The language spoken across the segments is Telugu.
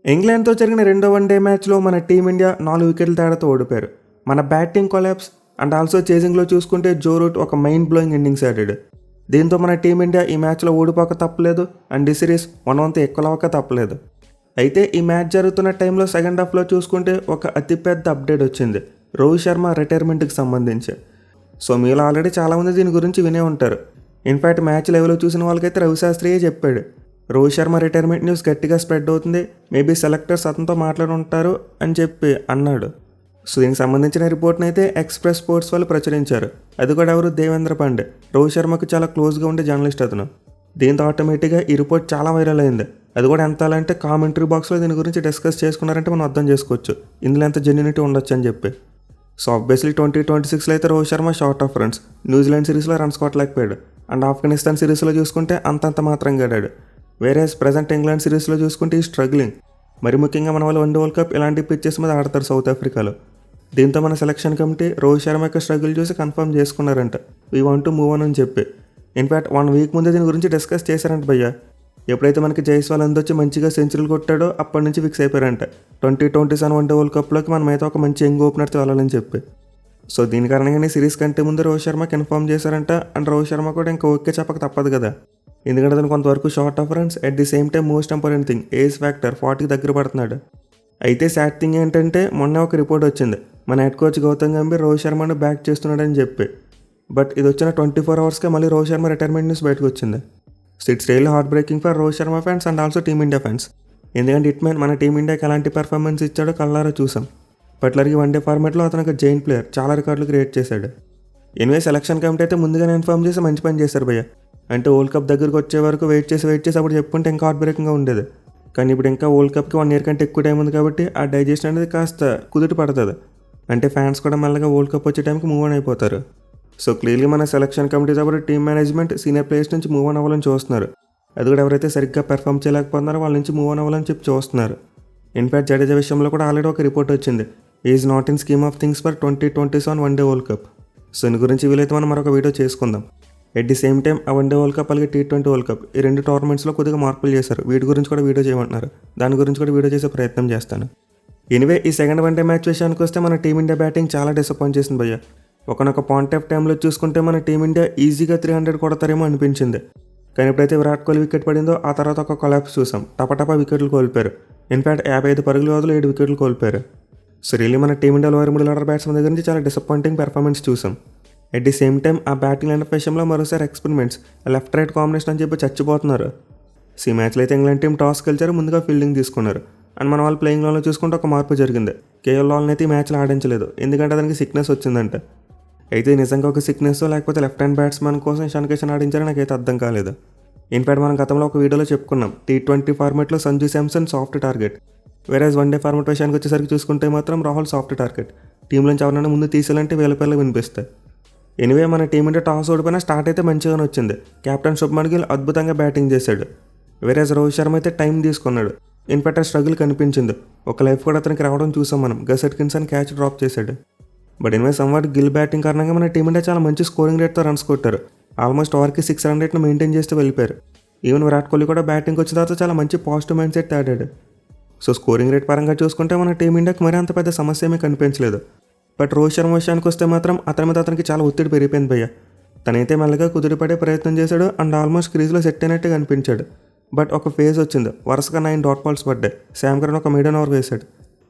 ఇంగ్లాండ్తో జరిగిన రెండో వన్డే మ్యాచ్లో మన టీమిండియా 4 వికెట్ల తేడాతో ఓడిపోయారు. మన బ్యాటింగ్ కొలాప్స్ అండ్ ఆల్సో చేజింగ్లో చూసుకుంటే జో రూట్ ఒక మైండ్ బ్లోయింగ్ ఇన్నింగ్స్ ఆడాడు. దీంతో మన టీమిండియా ఈ మ్యాచ్లో ఓడిపోక తప్పలేదు అండ్ ఈ సిరీస్ 1 ఎక్కువలవక తప్పలేదు. అయితే ఈ మ్యాచ్ జరుగుతున్న టైంలో సెకండ్ హాఫ్లో చూసుకుంటే ఒక అతిపెద్ద అప్డేట్ వచ్చింది రోహిత్ శర్మ రిటైర్మెంట్కి సంబంధించి. సో మీలో ఆల్రెడీ చాలామంది దీని గురించి వినే ఉంటారు. ఇన్ఫ్యాక్ట్ మ్యాచ్ లెవెల్లో చూసిన వాళ్ళకైతే రవిశాస్త్రియే చెప్పాడు రోహిత్ శర్మ రిటైర్మెంట్ న్యూస్ గట్టిగా స్ప్రెడ్ అవుతుంది, మేబీ సెలెక్టర్స్ అతనితో మాట్లాడి ఉంటారు అని చెప్పి అన్నాడు. సో దీనికి సంబంధించిన రిపోర్ట్ని అయితే ఎక్స్ప్రెస్ స్పోర్ట్స్ వాళ్ళు ప్రచురించారు. అది కూడా ఎవరు, దేవేంద్ర పాండే, రోహిత్ శర్మకు చాలా క్లోజ్గా ఉండే జర్నలిస్ట్ అతను. దీంతో ఆటోమేటిక్గా ఈ రిపోర్ట్ చాలా వైరల్ అయింది. అది కూడా ఎంత అంటే కామెంటరీ బాక్స్లో దీని గురించి డిస్కస్ చేసుకున్నారంటే మనం అర్థం చేసుకోవచ్చు ఇందులో ఎంత జెన్యూనిటీ ఉండొచ్చు అని చెప్పి. సో ఆబ్వియస్లీ 2026లో అయితే Rohit Sharma short of runs, New Zealand సిరీస్లో రన్స్ కొట్టలేకపోయాడు అండ్ ఆఫ్ఘనిస్తాన్ సిరీస్లో చూసుకుంటే అంతంత మాత్రంగా ఆడాడు. వేరే ప్రజెంట్ ఇంగ్లాండ్ సిరీస్లో చూసుకుంటే ఈ స్ట్రగ్లింగ్. మరి ముఖ్యంగా మన వాళ్ళు వరల్డ్ కప్ ఇలాంటి పిచ్చెస్ మీద ఆడతారు సౌత్ ఆఫ్రికాలో. దీంతో మన సెలక్షన్ కమిటీ రోహిత్ శర్మ యొక్క స్ట్రగుల్ చూసి కన్ఫర్మ్ చేసుకున్నారంట we want to move on అని చెప్పి. ఇన్ఫ్యాక్ట్ 1 వీక్ ముందే దీని గురించి డిస్కస్ చేశారంట భయ్య. ఎప్పుడైతే మనకి జైస్వాల్ అందొచ్చి మంచిగా సెంచరీలు కొట్టాడో అప్పటి నుంచి ఫిక్స్ అయిపోయారంట 2027 వరల్డ్ కప్లోకి మనమైతే ఒక మంచి యంగ్ ఓపెనర్తో వెళ్ళాలని చెప్పి. సో దీని కారణంగానే సిరీస్ కంటే ముందు రోహిత్ శర్మ కన్ఫర్మ్ చేశారంట అండ్ రోహిత్ శర్మ కూడా ఇంకా ఓకే చెప్పక తప్పదు కదా, ఎందుకంటే అతను కొంతవరకు short of runs at the same time most important thing age factor 40కి దగ్గర పడుతున్నాడు. అయితే సాడ్ థింగ్ ఏంటంటే మొన్న ఒక రిపోర్ట్ వచ్చింది మన హెడ్ కోచ్ గౌతమ్ గంభీర్ రోహిత్ శర్మను బ్యాక్ చేస్తున్నాడని చెప్పి. బట్ ఇది వచ్చిన 24 అవర్స్కే మళ్ళీ రోహిత్ శర్మ రిటైర్మెంట్ న్యూస్ బయటకు వచ్చింది. So it's really heart breaking for Rohit Sharma fans and also team India fans. ఎందుకంటే ఇట్ మ్యాన్ మన టీమిండియాకి ఎలాంటి పెర్ఫార్మెన్స్ ఇచ్చాడో కళ్ళారా చూసాం. పట్లర్కి వన్డే ఫార్మాట్లో అతను ఒక జైంట్ ప్లేయర్, చాలా రికార్డులు క్రియేట్ చేశాడు. ఎనివే సెలక్షన్ కమిటీ అయితే ముందుగానే ఇన్ఫార్మ్ చేసి మంచి పని చేశారు భయ్య. అంటే వరల్డ్ కప్ దగ్గరకు వచ్చే వరకు వెయిట్ చేసి అప్పుడు చెప్పుకుంటే ఇంకా హార్ట్ బ్రేకింగ్గా ఉండేది. కానీ ఇప్పుడు ఇంకా వరల్డ్ కప్కి 1 ఇయర్ కంటే ఎక్కువ టైం ఉంది కాబట్టి ఆ డైజెషన్ అనేది కాస్త కుదుట పడుతుంది. అంటే ఫ్యాన్స్ కూడా మెల్లగా వరల్డ్ కప్ వచ్చే టైంకి మూవ్ ఆన్ అయిపోతారు. సో క్లియర్లీ మన సెలక్షన్ కమిటీతో పాటు టీమ్ మేనేజ్మెంట్ సీనియర్ ప్లేయర్స్ నుంచి మూవ్ ఆన్ అవ్వాలని చూస్తున్నారు. అది కూడా ఎవరైతే సరిగ్గా పెర్ఫామ్ చేయలేకపోతున్నారో వాళ్ళ నుంచి మూవ్ ఆన్ అవ్వాలని చెప్పి చూస్తున్నారు. ఇన్ఫ్యాక్ట్ జడేజా విషయంలో కూడా ఆల్రెడీ ఒక రిపోర్ట్ వచ్చింది is not in scheme of things for 2027 one day world cup. So దీని గురించి వీలైతే మనం మరొక వీడియో చేసుకుందాం. ఎట్ ది సేమ్ టైం ఆ వన్డే వరల్డ్ కప్ అలాగే T20 వరల్డ్ కప్ ఈ 2 టోర్నమెంట్స్లో కొద్దిగా మార్పులు చేశారు. వీటి గురించి కూడా వీడియో చేయమంటున్నారు, దాని గురించి కూడా వీడియో చేసే ప్రయత్నం చేస్తాను. ఎనివే ఈ సెకండ్ వన్డే మ్యాచ్ విషయానికి వస్తే మన టీమిండియా బ్యాటింగ్ చాలా డిసప్పాయింట్ చేసింది భయ్య. ఒకనొక పాయింట్ ఆఫ్ టైంలో చూసుకుంటే మన టీమిండియా ఈజీగా 300 కొడతారేమో అనిపించింది. కానీ ఎప్పుడైతే విరాట్ కోహ్లీ వికెట్ పడిందో ఆ తర్వాత ఒక కొలాప్స్ చూసాం, టపటపా వికెట్లు కోల్పోయారు. ఇన్ఫ్యాక్ట్ 55 పరుగుల వ్యవధిలో 7 వికెట్లు కోల్పోయారు. సో రియల్లీ మన టీమిండియాలో 3 ఆర్డర్ బ్యాట్స్మెన్ దగ్గర నుంచి చాలా డిసప్పాయింటింగ్ పెర్ఫార్మెన్స్ చూసాం. ఎట్ ది సేమ్ టైం ఆ బ్యాటింగ్ లైనప్ విషయంలో మరోసారి ఎక్స్పెరిమెంట్స్, లెఫ్ట్ రైట్ కాంబినేషన్ అని చెప్పి చచ్చిపోతున్నారు. సో ఈ మ్యాచ్లో అయితే ఇంగ్లాండ్ టీం టాస్ గెలిచారు, ముందుగా ఫీల్డింగ్ తీసుకున్నారు. అండ్ మన వాళ్ళు ప్లేయింగ్ లోన్లో చూసుకుంటే ఒక మార్పు జరిగింది. కేఎల్ రాహుల్ని అయితే ఈ మ్యాచ్లో ఆడించలేదు, ఎందుకంటే అతనికి సిక్నెస్ వచ్చిందంట. అయితే నిజంగా ఒక సిక్నెస్ లేకపోతే లెఫ్ట్ హ్యాండ్ బ్యాట్స్మెన్ కోసం ఇషాన్ కిషన్ ఆడించారని నాకైతే అర్థం కాలేదు. ఇన్ఫ్యాక్ట్ మనం గతంలో ఒక వీడియోలో చెప్పుకున్నాం T20 ఫార్మాట్లో Sanju Samson soft target, whereas one day format విషయానికి వచ్చేసరికి చూసుకుంటే మాత్రం రాహుల్ సాఫ్ట్ టార్గెట్. టీంలోంచి ఎవరైనా ముందు తీసేయాలంటే వేల పేర్లు వినిపిస్తాయి. ఎనివే మన టీమిండియా టాస్ ఓడిపోయినా స్టార్ట్ అయితే మంచిగానే వచ్చింది. కెప్టెన్ శుభ్మన్ గిల్ అద్భుతంగా బ్యాటింగ్ చేశాడు. వేరేజ్ రోహిత్ శర్మ అయితే టైం తీసుకున్నాడు. ఇన్ఫాక్ట్ ఆ స్ట్రగుల్ కనిపించింది, ఒక లైఫ్ కూడా అతనికి రావడం చూసాం మనం. గస్ ఎట్కిన్సన్ క్యాచ్ డ్రాప్ చేశాడు. But anyway somewhat Gill batting కారణంగా మన టీమిండియా చాలా మంచి స్కోరింగ్ రేట్తో రన్స్ కొట్టారు. ఆల్మోస్ట్ ఓవర్కి 6 రన్ రేట్ను మెయింటైన్ చేస్తూ వెళ్ళిపోయారు. ఈవెన్ విరాట్ కోహ్లీ కూడా బ్యాటింగ్ వచ్చిన తర్వాత చాలా మంచి పాజిటివ్ మైండ్ సెట్ ఆడాడు. సో స్కోరింగ్ రేట్ పరంగా చూసుకుంటే మన టీమిండియాకి మరీ అంత పెద్ద సమస్య ఏమీ కనిపించలేదు. బట్ రోహిత్ శర్మ విషయానికి వస్తే మాత్రం అతని మీద అతనికి చాలా ఒత్తిడి పెరిగిపోయింది భయ్య. తనైతే మెల్లగా కుదిరిపడే ప్రయత్నం చేశాడు అండ్ ఆల్మోస్ట్ క్రీజ్లో సెట్ అయినట్టే కనిపించాడు. బట్ ఒక ఫేజ్ వచ్చింది, వరుసగా 9 డాట్ బాల్స్ పడ్డాయి. శామ్ కరణ్ ఒక మీడియం ఓవర్ వేశాడు.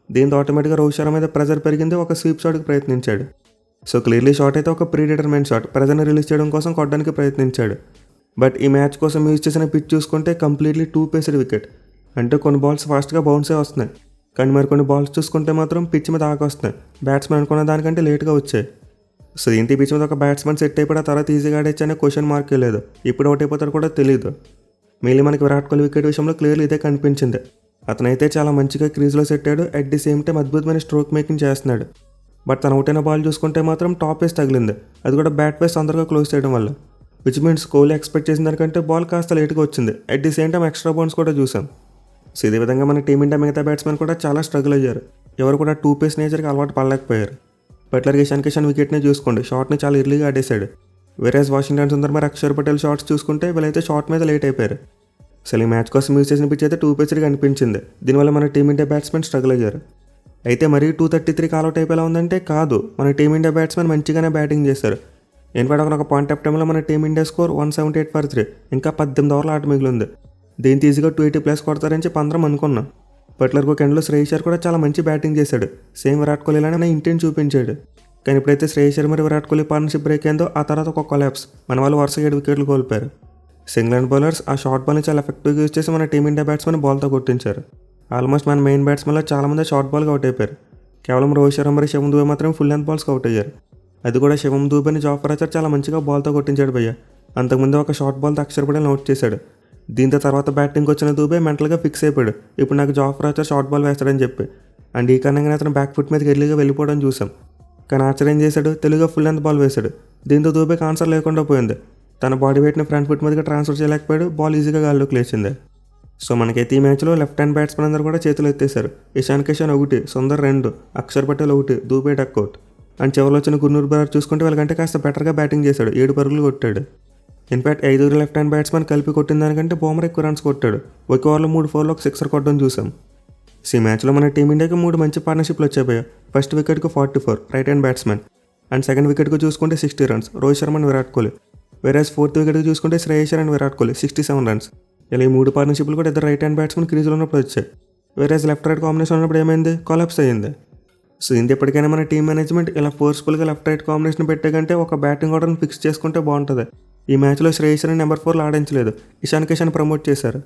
దీంతో ఆటోమేటిక్గా రోహిత్ శర్మ మీద ప్రెజర్ పెరిగింది, ఒక స్వీప్ షాట్కి ప్రయత్నించాడు. సో క్లియర్లీ షాట్ అయితే ఒక ప్రీ డిటర్మెంట్ షాట్, ప్రెజర్ని రిలీజ్ చేయడం కోసం కొట్టడానికి ప్రయత్నించాడు. బట్ ఈ మ్యాచ్ కోసం యూజ్ చేసిన పిచ్ చూసుకుంటే కంప్లీట్లీ 2 పేస్డ్ వికెట్. అంటే కొన్ని బాల్స్ ఫాస్ట్గా బౌన్సే వస్తున్నాయి, కానీ మరి కొన్ని బాల్స్ చూసుకుంటే మాత్రం పిచ్ మీద ఆగొస్తున్నాయి. బ్యాట్స్మెన్ అనుకున్న దానికంటే లేట్గా వచ్చాయి. సో ఇంటి పిచ్ మీద ఒక బ్యాట్స్మెన్ సెట్ అయిపోయి ఆ తర్వాత ఈజీగా ఆడేచ్చనే క్వశ్చన్ మార్కే లేదు. ఇప్పుడు అవుట్ అయిపోతాడు కూడా తెలియదు. మళ్ళీ మనకి విరాట్ కోహ్లీ వికెట్ విషయంలో క్లియర్లీ ఇదే కనిపించింది. అతనైతే చాలా మంచిగా క్రీజ్లో సెట్ అయ్యాడు, అట్ ది సేమ్ టైం అద్భుతమైన స్ట్రోక్ మేకింగ్ చేస్తున్నాడు. బట్ తను అవుట్ అయిన బాల్ చూసుకుంటే మాత్రం టాప్ వేస్ తగిలింది, అది కూడా బ్యాట్ వేస్ తొందరగా క్లోజ్ చేయడం వల్ల. విచ్ మీన్స్ కోహ్లీ ఎక్స్పెక్ట్ చేసిన దానికంటే బాల్ కాస్త లేట్గా వచ్చింది. At the same time extra bounce కూడా చూసాం. సో ఇదే విధంగా మన టీమిండియా మిగతా బ్యాట్స్మెన్ కూడా చాలా స్ట్రగుల్ అయ్యారు. ఎవరు కూడా 2 పేస్ నేచర్కి అలవాటు పడలేకపోయారు. బట్లర్కి ఇషాన్ కిషన్ వికెట్ని చూసుకోండి, షాట్ని చాలా ఎర్లీగా ఆడేశాడు. వేరేస్ వాషింగ్టన్ సుందర్ మరి అక్షర్ పటేల్ షాట్స్ చూసుకుంటే వీళ్ళైతే షాట్ మీద లేట్ అయిపోయారు. అసలు ఈ మ్యాచ్ కోసం యూజ్ చేసిన పిచ్ అయితే 2 పిచ్డ్గా అనిపించింది. దీనివల్ల మన టీమిండియా బ్యాట్స్మెన్ స్ట్రగుల్ అయ్యారు. అయితే మరీ 233 ఆల్అవుట్ అయిపోయేలా ఉందంటే కాదు, మన టీమిండియా బ్యాట్స్మెన్ మంచిగానే బ్యాటింగ్ చేశారు. ఇన్ఫాక్ట్ ఒక పాయింట్ ఆఫ్ టైంలో మన టీమిండియా స్కోర్ 178 ఫర్ 3, ఇంకా 18 ఓవర్ల ఆట మిగిలింది. దీంతో ఈజీగా 280+ కొడతారని చెప్పి అందరం అనుకున్నాం. పర్టికులర్గా ఒక ఎండ్లో శ్రేయస్ అయ్యర్ కూడా చాలా మంచి బ్యాటింగ్ చేశాడు. సేమ్ విరాట్ కోహ్లీ లానే ఇంటెంట్ చూపించాడు. కానీ ఎప్పుడైతే శ్రేయస్ అయ్యర్ మరి విరాట్ కోహ్లీ పార్ట్నర్షిప్ బ్రేక్ అయిందో ఆ తర్వాత ఒక కొలాప్స్, మన వాళ్ళు వరుసగా 7 వికెట్లు కోల్పోయారు. ఇంగ్లాండ్ బౌలర్స్ ఆ షార్ట్ బాల్ని చాలా ఎఫెక్టివ్గా యూజ్ చేసి మన టీమిండియా బ్యాట్స్మెన్ బాల్తో కొట్టించారు. ఆల్మోస్ట్ మన మెయిన్ బ్యాట్స్మెన్లో చాలామంది షార్ట్ బాల్గా అవుట్ అయిపోయారు. కేవలం రోహిత్ శర్మ మరియు శివం దూబే మాత్రం ఫుల్ లెంత్ బాల్స్కి అవుట్ అయ్యారు. అది కూడా శివం దూబేని జాఫర్ ఆర్చర్ చాలా మంచిగా బాల్తో కొట్టించాడు భయ్య. అంతకుముందు ఒక షార్ట్ బాల్తో అక్షర్ పటేల్ అవుట్ చేశాడు. దీంతో తర్వాత బ్యాటింగ్కి వచ్చిన దూబే మెంటల్గా ఫిక్స్ అయిపోయాడు, ఇప్పుడు నాకు జాఫర్ ఆర్చర్ షార్ట్ బాల్ వేస్తాడని చెప్పి. అండ్ ఈ కారణంగా అతను బ్యాక్ ఫుట్ మీదకి ఎర్లీగా వెళ్ళిపోవడం చూసాం. కానీ ఆర్చర్ ఏం చేశాడు, తెలుగుగా ఫుల్ లెంత్ బాల్ వేశాడు. దీంతో దూబేకి ఆన్సర్ లేకుండా పోయింది. తన బాడీ వెయిట్ని ఫ్రంట్ ఫుట్ మీదకి ట్రాన్స్ఫర్ చేయలేకపోయాడు, బాల్ ఈజీగా గాల్లోకి లేచింది. సో మనకైతే ఈ మ్యాచ్లో లెఫ్ట్ హ్యాండ్ బ్యాట్స్మెన్ అందరూ కూడా చేతులు ఎత్తేశారు. ఇషాన్ కిషన్ 1, సుందర్ 2, అక్షర్ పటేల్ 1, దూబే డక్అవుట్. అండ్ చివరిలో వచ్చిన గుర్నూర్ బరార్ చూసుకుంటే వాళ్ళకంటే కాస్త బెటర్గా బ్యాటింగ్ చేశాడు, 7 పరుగులు కొట్టాడు. ఇన్ఫాక్ట్ 5 లెఫ్ట్ హ్యాండ్ బ్యాట్స్మెన్ కలిపి కొట్టిన దానికంటే బౌమర్ ఎక్కువ రన్స్ కొట్టాడు. ఒక ఓవర్లో 3 4లో ఒక 6 కొట్టడం చూసాం. ఈ మ్యాచ్లో మన టీమిండియాకి 3 మంచి పార్ట్నర్షిప్లు వచ్చాయి. ఫస్ట్ వికెట్కు 44 right hand batsmen, and second వికెట్కు చూసుకుంటే 60 runs Rohit Sharma and Virat Kohli. Whereas fourth వికెట్కి చూసుకుంటే శ్రేయస్ అయ్యర్ అండ్ విరాట్ కోహ్లీ 67 రన్స్. ఇలా ఈ 3 పార్ట్నర్షిప్లు కూడా ఇద్దరు రైట్ హ్యాండ్ బ్యాట్స్మెన్ క్రీజ్లో ఉన్నప్పుడు వచ్చాయి. వేరేస్ లెఫ్ట్ రైట్ కాంబినేషన్ ఉన్నప్పుడు ఏమైంది, కొలాప్స్ అయ్యింది. సో ఇది ఎప్పటికైనా మన టీమ్ మేనేజ్మెంట్ ఇలా ఫోర్స్ఫుల్గా లెఫ్ట్ రైట్ కాంబినేషన్ పెట్టే కంటే ఒక బ్యాటింగ్ ఆర్డర్ని ఫిక్స్ చేసుకుంటే బాగుంటుంది. ఈ మ్యాచ్లో శ్రేయస్ అయ్యర్ నెంబర్ 4లో ఆడించలేదు, ఇషాన్ కిషన్ ప్రమోట్ చేశారు.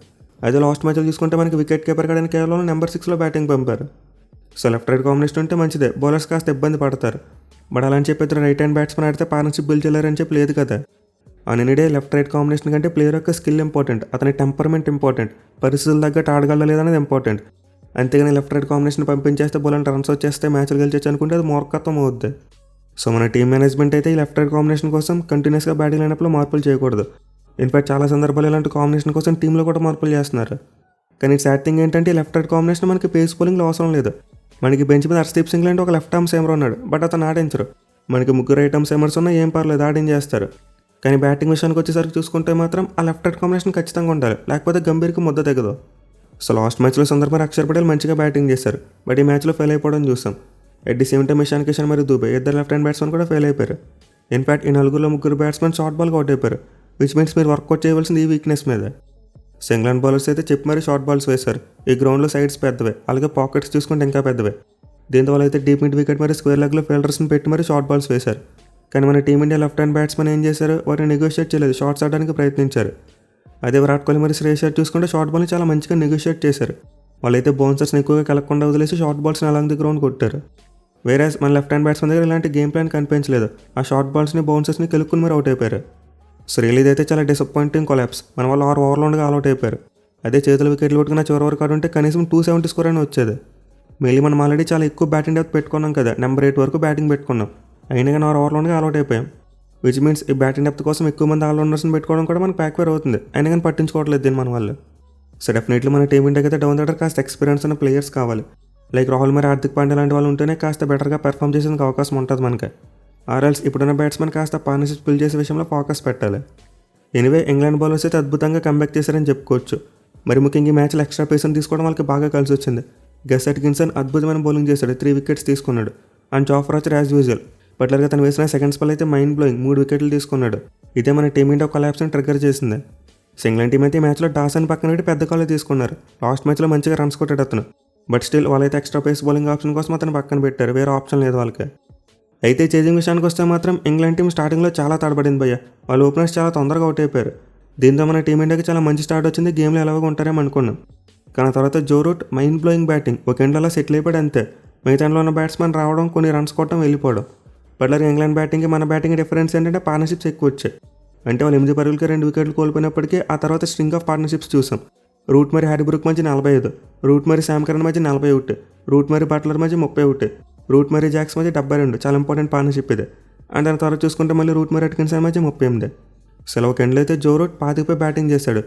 అదే లాస్ట్ మ్యాచ్లో చూసుకుంటే మనకి వికెట్ కీపర్ కానీ కేవలం నెంబర్ 6లో బ్యాటింగ్ పంపారు. సో లెఫ్ట్ రైట్ కాంబినేషన్ ఉంటే మంచిదే, బౌలర్స్ కాస్త ఇబ్బంది పడతారు. బట్ అలా అని చెప్పి ఇద్దరు రైట్ హ్యాండ్ బ్యాట్స్మెన్ ఆడితే పార్ట్నర్షిప్ బిల్డ్ చేయలేరని చెప్పి లేదు కదా. On any day left right combination కంటే ప్లేయర్ యొక్క స్కిల్ ఇంపార్టెంట్, అతని టెంపర్మెంట్ ఇంపార్టెంట్, పరిస్థితులు తగ్గట్టు ఆడగల లేదనేది ఇంపార్టెంట్. అంతేగాని లెఫ్ట్ రైట్ కాంబినేషన్ పంపించేస్తే బౌలర్ రన్స్ వచ్చేస్తే మ్యాచ్లు గెలిచొచ్చు అనుకుంటే అది మూర్ఖత్వం అవుద్ది. సో మన టీమ్ మేనేజ్మెంట్ అయితే ఈ లెఫ్ట్ రైట్ కాంబినేషన్ కోసం కంటిన్యూస్గా బ్యాటింగ్ లైనప్లో మార్పులు చేయకూడదు. ఇన్ఫాక్ట్ చాలా సందర్భాలు ఇలాంటి కాంబినేషన్ కోసం టీంలో కూడా మార్పులు చేస్తున్నారు. కానీ సాడ్ థింగ్ ఏంటంటే ఈ లెఫ్ట్ రైట్ కాంబినేషన్ మనకి పేస్ బౌలింగ్లో అవసరం లేదు. మనకి బెంచ్ మీద హర్షదీప్ సింగ్ లాంటి ఒక లెఫ్ట్ ఆర్మ్ సీమర్ ఉన్నాడు, బట్ అతను ఆడించరు. మనకి 3 రైట్ ఆర్మ్ సీమర్స్ ఉన్నా ఏం పర్లేదు, ఆడించేస్తారు. కానీ బ్యాటింగ్ విషయానికి వచ్చేసరికి చూసుకుంటే మాత్రం ఆ లెఫ్ట్ రైట్ కాంబినేషన్ ఖచ్చితంగా ఉండాలి, లేకపోతే గంభీర్కి ముద్ద తెగదు. సో లాస్ట్ మ్యాచ్లో సందర్భంగా అక్షర్ పటేల్ మంచిగా బ్యాటింగ్ చేశారు, బట్ ఈ మ్యాచ్లో ఫెయిల్ అయిపోవడం చూసాం. At the same time Ishan Kishan మరియు దూబే ఇద్దరు లెఫ్ట్ హ్యాండ్ బ్యాట్స్మెన్ కూడా ఫెయిల్ అయిపోయారు. ఇన్ఫాక్ట్ ఈ 4లో 3 బ్యాట్స్మెన్ షార్ట్ బాల్గా అవుట్ అయిపోయారు, విచ్ మీన్స్ మీరు వర్కౌట్ చేయవలసింది ఈ వీక్నెస్ మీద. ఇంగ్లాండ్ బౌలర్స్ అయితే చెప్పి మరీ షార్ట్ బాల్స్ వేశారు. ఈ గ్రౌండ్లో సైడ్స్ పెద్దవే, అలాగే పాకెట్స్ చూసుకుంటే ఇంకా పెద్దవే. దీంతో వాళ్ళు అయితే డీప్ మిడ్ వికెట్ మరియు స్క్వేర్ లెగ్లో ఫీల్డర్స్ని పెట్టి మరీ షార్ట్ బాల్స్ వేశారు. కానీ మన టీమిండియా లెఫ్ట్ హ్యాండ్ బ్యాట్స్మెన్ ఏం చేశారు, వారిని నెగోషియేట్ చేయలేదు, షార్ట్స్ ఆడడానికి ప్రయత్నించారు. అదే విరాట్ కోహ్లీ మరియు శ్రేయస్ అయ్యర్ చూసుకుంటే షార్ట్ బాల్ని చాలా మంచిగా నెగోషియేట్ చేశారు. వాళ్ళైతే బౌన్సర్స్ని ఎక్కువగా కలగకుండా వదిలేసి షార్ట్ బాల్స్ని అలాంగ్ ది గ్రౌండ్ కొట్టారు. వేరే మన లెఫ్ట్ హ్యాండ్ బ్యాట్స్మెన్ దగ్గర ఇలాంటి గేమ్ ప్లాన్ కనిపించలేదు, ఆ షార్ట్ బాల్స్ని బౌన్సర్స్ని కెలుక్కుని మరి అవుట్ అయిపోయారు. సో రియల్ ఇదైతే చాలా డిసప్పాయింటింగ్ కొలాప్స్. మన వాళ్ళు 6 ఓవర్లో ఉండగా ఆల్అౌట్ అయిపోయారు. అదే చేతుల వికెట్లు కొట్టుకున్న చివరి వరకు ఆడుంటే కనీసం 270 స్కోర్ అని వచ్చేది. మళ్ళీ మనం ఆల్రెడీ చాలా ఎక్కువ బ్యాటింగ్ డెప్త్ పెట్టుకున్నాం కదా, నెంబర్ 8 వరకు బ్యాటింగ్ పెట్టుకున్నాం. అయినా కానీ 6 ఓవర్లో ఉండగా ఆల్అౌట్ అయిపోయాం. విచ్ మీన్స్ ఈ బ్యాటింగ్ డెప్త్ కోసం ఎక్కువ మంది ఆల్రౌండర్స్ని పెట్టుకోవడం కూడా మనకు బ్యాక్వేర్ అవుతుంది. అయినా కానీ పట్టించుకోవట్లేదు దీన్ని మన వాళ్ళు. సో డెఫినెట్లీ మన టీం ఇండియాకి అయితే డౌన్ దగ్గర కాస్త ఎక్స్పీరియన్స్ ఉన్న ప్లేయర్స్ కావాలి. లైక్ రాహుల్ మరి హార్దిక్ పాండ్యా లాంటి వాళ్ళు ఉంటేనే కాస్త బెటర్గా పెర్ఫామ్ చేసేందుకు అవకాశం ఉంటుంది మనకి. ఆర్ఎల్స్ ఇప్పుడున్న బ్యాట్స్మెన్ కాస్త పార్ట్నర్షిప్ బిల్డ్ చేసే విషయంలో ఫోకస్ పెట్టాలి. ఎనివే ఇంగ్లాండ్ బౌలర్స్ అయితే అద్భుతంగా కంబ్యాక్ చేశారని చెప్పుకోవచ్చు. మరి ముఖ్యంగా ఈ మ్యాచ్లో ఎక్స్ట్రా పేసర్ని తీసుకోవడం వాళ్ళకి బాగా కలిసి వచ్చింది. గస్ అట్కిన్సన్ అద్భుతమైన బౌలింగ్ చేశాడు, 3 వికెట్స్ తీసుకున్నాడు. And Jofra Archer as usual పర్టికులర్గా తను వేసిన సెకండ్ స్పెల్ అయితే మైండ్ బ్లోయింగ్, 3 వికెట్లు తీసుకున్నాడు. ఇదే మన టీమిండియా కొలాప్స్ని ట్రిగ్గర్ చేసింది. ఇంగ్లాండ్ టీం అయితే ఈ మ్యాచ్లో డాసన్ పక్కన పెట్టి పెద్ద కాలే తీసుకున్నారు. లాస్ట్ మ్యాచ్లో మంచిగా రన్స్ కొట్టాడు అతను, బట్ స్టిల్ వాళ్ళైతే ఎక్స్ట్రా పేస్ బౌలింగ్ ఆప్షన్ కోసం అతను పక్కన పెట్టారు, వేరే ఆప్షన్ లేదు వాళ్ళకి. అయితే చేజింగ్ విషయానికి వస్తే మాత్రం ఇంగ్లాండ్ టీం స్టార్టింగ్లో చాలా తడబడింది భయ్య. వాళ్ళ ఓపెనర్స్ చాలా తొందరగా అవుట్ అయిపోయారు. దీంతో మన టీమిండియాకి చాలా మంచి స్టార్ట్ వచ్చింది, గేమ్లో ఎలాగో ఉంటారేమో అనుకున్నాం. కానీ తర్వాత Joe Root mind blowing batting, ఒక ఎండ్లో అలా సెటిల్ అయిపోయాడు అంతే. మిగతా ఎండ్లో ఉన్న బ్యాట్స్మెన్ రావడం, కొన్ని రన్స్ కొట్టడం, వెళ్ళిపోవడం. పర్టికులర్గా ఇంగ్లాండ్ బ్యాటింగ్కి మన బ్యాటింగ్ డిఫరెన్స్ ఏంటంటే పార్ట్నర్షిప్స్ ఎక్కువ వచ్చాయి. అంటే వాళ్ళు 8 పరుగులకి 2 వికెట్లు కోల్పోయినప్పటికీ ఆ తర్వాత స్ట్రింగ్ ఆఫ్ పార్ట్నర్షిప్స్ చూసాం. రూట్ మరి హ్యారీబ్రూక్ మధ్య 45, రూట్ మరి శామ్ కరణ్ మధ్య 41, రూట్ మరి బట్లర్ మధ్య 31, రూట్ మరి జాక్స్ మధ్య 72. చాలా ఇంపార్టెంట్ పార్ట్నర్షిప్ ఇది. అండ్ దాని తర్వాత చూసుకుంటే మళ్ళీ రూట్ మరి అట్కిన్సన్ మధ్య 38. సెలవు ఎండ్లో అయితే జో రూట్ 25 బ్యాటింగ్ చేశాడు.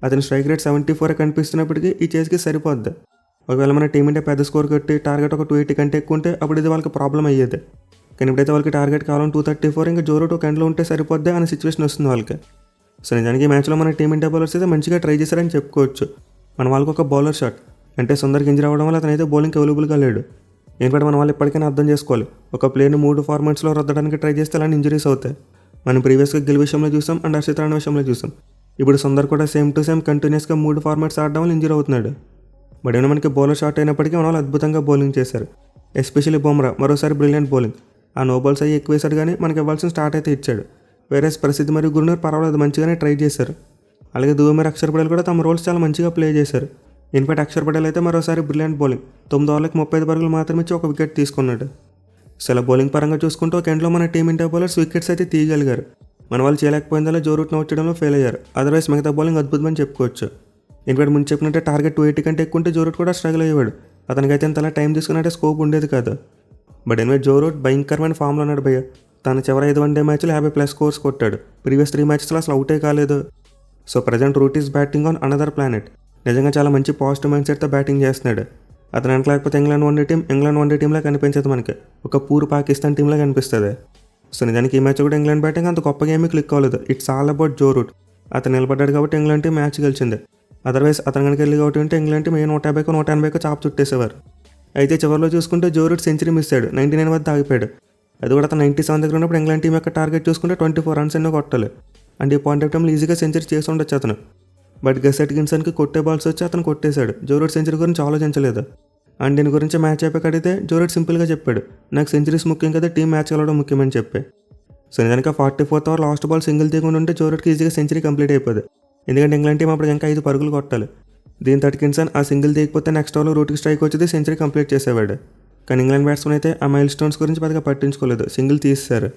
అతని స్ట్రైక్ రేట్ 74 కనిపిస్తున్నప్పటికీ ఈ చేజ్కి సరిపోద్ది. ఒకవేళ మన టీమిండియా పెద్ద స్కోర్ కొట్టి టార్గెట్ ఒక 280 కంటే ఎక్కువ ఉంటే అప్పుడు ఇది వాళ్ళకి ప్రాబ్లం అయ్యేది. కానీ ఇప్పుడైతే వాళ్ళకి టార్గెట్ కావాలని 234, ఇంకా జో రూట్ ఒక ఎండ్లో ఉంటే సరిపోద్ది అనే సిచ్యువేషన్ వస్తుంది వాళ్ళకి. సో నిజానికి ఈ మ్యాచ్లో మన టీమిండియా బౌలర్స్ అయితే మంచిగా ట్రై చేశారని చెప్పుకోవచ్చు. మన వాళ్ళకి ఒక బౌలర్ షాట్ అంటే సుందర్కి ఇంజరీ అవ్వడం వల్ల అతనైతే బౌలింగ్కి అవైలబుల్గా లేడు. ఎందుకంటే మన వాళ్ళు ఎప్పటికైనా అర్థం చేసుకోవాలి, ఒక ప్లేయర్ని 3 ఫార్మాట్స్లో రుద్దడానికి ట్రై చేస్తే అలాంటి ఇంజరీస్ అవుతాయి. మనం ప్రీవియస్గా గిల్ విషయంలో చూసాం అండ్ హర్షిత్ రాణా విషయంలో చూసాం. ఇప్పుడు సుందర్ కూడా సేమ్ టు సేమ్ కంటిన్యూస్గా 3 ఫార్మాట్స్ ఆడడం వల్ల ఇంజరీ అవుతున్నాడు. బట్ ఏమైనా మనకి బౌలర్ షాట్ అయినప్పటికీ మన వాళ్ళు అద్భుతంగా బౌలింగ్ చేశారు. ఎస్పెషల్లీ బుమ్రా మరోసారి బ్రిలియంట్ బౌలింగ్. ఆ నో బాల్స్ అయ్యి ఎక్కువ వేశాడు కానీ మనకి ఇవ్వాల్సిన స్టార్ట్ అయితే ఇచ్చాడు. వేరే ప్రసిద్ధి మరియు గురునూర్ పర్వాలేదు మంచిగానే ట్రై చేశారు. అలాగే దువ్వ మరియు అక్షర్ పటేల్ కూడా తమ రోల్స్ చాలా మంచిగా ప్లే చేశారు. ఇన్ఫాక్ట్ అక్షర్ పటేల్ అయితే మరోసారి బ్రిలియంట్ బౌలింగ్. 9 ఓవర్లకు 35 పరుగులు మాత్రమే ఇచ్చి ఒక వికెట్ తీసుకున్నాడు. అసలు బౌలింగ్ పరంగా చూసుకుంటూ ఒక ఎండ్లో మన టీమిండియా బౌలర్స్ వికెట్స్ అయితే తీయగలిగారు. మన వాళ్ళు చేయలేకపోయిందలా జో రూట్ని అవుట్ చేయడంలో ఫెయిల్ అయ్యారు. అదర్వైజ్ మిగతా బౌలింగ్ అద్భుతమని చెప్పుకోవచ్చు. ఇన్ఫాక్ట్ ముందు చెప్పినట్టే టార్గెట్ 280 కంటే ఎక్కువ ఉంటే జో రూట్ కూడా స్ట్రగుల్ అయ్యేవాడు. అతనికైతే ఇంతలా టైం తీసుకున్నట్టే స్కోప్ ఉండేది కాదు. బట్ ఎనివే జో రూట్ భయంకరమైన ఫామ్లో ఉన్నాడు భయ్య. తన చివరి 5 వన్డే మ్యాచ్లో 50+ స్కోర్స్ కొట్టాడు. ప్రీవియస్ 3 మ్యాచెస్లో అసలు అవుటే కాలేదు. So present Root is batting on another planet. నిజంగా చాలా మంచి పాజిటివ్ మైండ్ సెట్తో బ్యాటింగ్ చేస్తున్నాడు. అతను వెనక లేకపోతే ఇంగ్లాండ్ వన్డే టీంలా కనిపించదు మనకి, ఒక పూర్ పాకిస్తాన్ టీంలా కనిపిస్తుంది. సో నిజానికి ఈ మ్యాచ్ కూడా ఇంగ్లాండ్ బ్యాటింగ్ అంత గొప్పగా ఏమీ క్లిక్ అవ్వలేదు. It's all about Joe Root. అతను నిలబడ్డాడు కాబట్టి ఇంగ్లాండ్ టీం మ్యాచ్ గెలిచింది. అదర్వైజ్ అతను కనుక వెళ్ళి కాబట్టి ఉంటే ఇంగ్లాండ్ టీం 150-180 చాప్ చుట్టేసేవారు. అయితే చివరిలో చూసుకుంటే జో రూట్ సెంచరీ మిస్ అయ్యాడు. 99 వద్ద ఆగిపోయాడు. అది కూడా అతను 97 దగ్గర ఉన్నప్పుడు ఇంగ్లాండ్ టీం యొక్క టార్గెట్ చూసుకుంటే 24 రన్స్ ఎన్నో కొట్టాలి. అండ్ ఈ పాయింట్ ఆఫ్ టైంలో ఈజీగా సెంచరీ చేసి ఉండొచ్చు అతను. బట్ గస్ అట్కిన్సన్కి కొట్టే బాల్స్ వచ్చి అతను కొట్టేశాడు. జో రూట్ సెంచరీ గురించి ఆలోచించలేదు. అండ్ దీని గురించి మ్యాచ్ అయిపోయి అడిగితే జో రూట్ సింపుల్గా చెప్పాడు, నాకు సెంచరీస్ ముఖ్యం కదా, టీం మ్యాచ్ గెలవడం ముఖ్యమని చెప్పి. సో నిజానికి 44th over last ball single తీయకుండా ఉంటే జో రూట్కి ఈజీగా సెంచరీ కంప్లీట్ అయిపోదు. ఎందుకంటే ఇంగ్లాండ్ టీం అప్పుడు ఇంకా 5 పరుగులు కొట్టాలి. దీంతో అట్కిన్సన్ ఆ సింగిల్ తీయకపోతే నెక్స్ట్ ఓవర్లో రూట్కి స్ట్రైక్ వచ్చేది సెంచరీ కంప్లీట్ చేసేవాడు. కానీ ఇంగ్లాండ్ బ్యాట్స్మెన్ అయితే ఆ మైల్ స్టోన్స్ గురించి పెద్దగా పట్టించుకోలేదు, సింగిల్ తీసేశారు.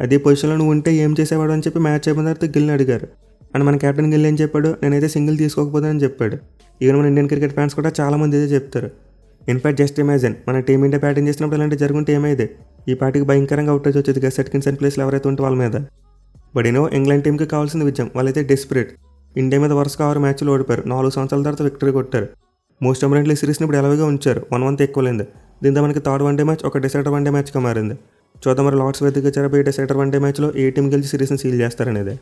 అదే పొజిషన్లో నువ్వు ఉంటే ఏం చేసేవాడు అని చెప్పి మ్యాచ్ అయిపోయిన తర్వాత గిల్ని అడిగారు. అండ్ మన కెప్టెన్ గిల్ ఏం చెప్పాడు, నేనైతే సింగిల్ తీసుకోకపోతానని చెప్పాడు. ఈవెన్ మన ఇండియన్ క్రికెట్ ఫ్యాన్స్ కూడా చాలామంది ఇదే చెప్తారు. ఇన్ఫాక్ట్ జస్ట్ ఇమాజిన్ మన టీమిండియా బ్యాటింగ్ చేసినప్పుడు ఇలాంటి జరుగుంటే ఏమైంది, ఈ పార్టీకి భయంకరంగా అవుటేజ్ వచ్చేది గస్ అట్కిన్సన్ ప్లేస్లో ఎవరైతే ఉంటే వాళ్ళ మీద. బట్ ఇంగ్లాండ్ టీంకి కావాల్సిన విజయం. వాళ్ళైతే డెస్పరేట్. ఇండియా మీద వరుసగా 6 మ్యాచ్లు ఓడిపోయారు. 4 సంవత్సరాల తర్వాత విక్టరీ కొట్టారు. మోస్ట్ ఇంపార్టెంట్లీ సిరీస్ని ఇప్పుడు ఎలాగో ఉంచారు. 1-1 ఎక్కువలేదు. దీంతో మనకి థర్డ్ వన్డే మ్యాచ్ ఒక డిసైడర్ వన్డే మ్యాచ్గా మారింది. చూద్దాం మరి లార్డ్స్ వేదికగా జరగబోయే డిసైడర్ వన్డే మ్యాచ్లో ఏ టీం గెలిచి సిరీస్ని సీల్ చేస్తారనేది.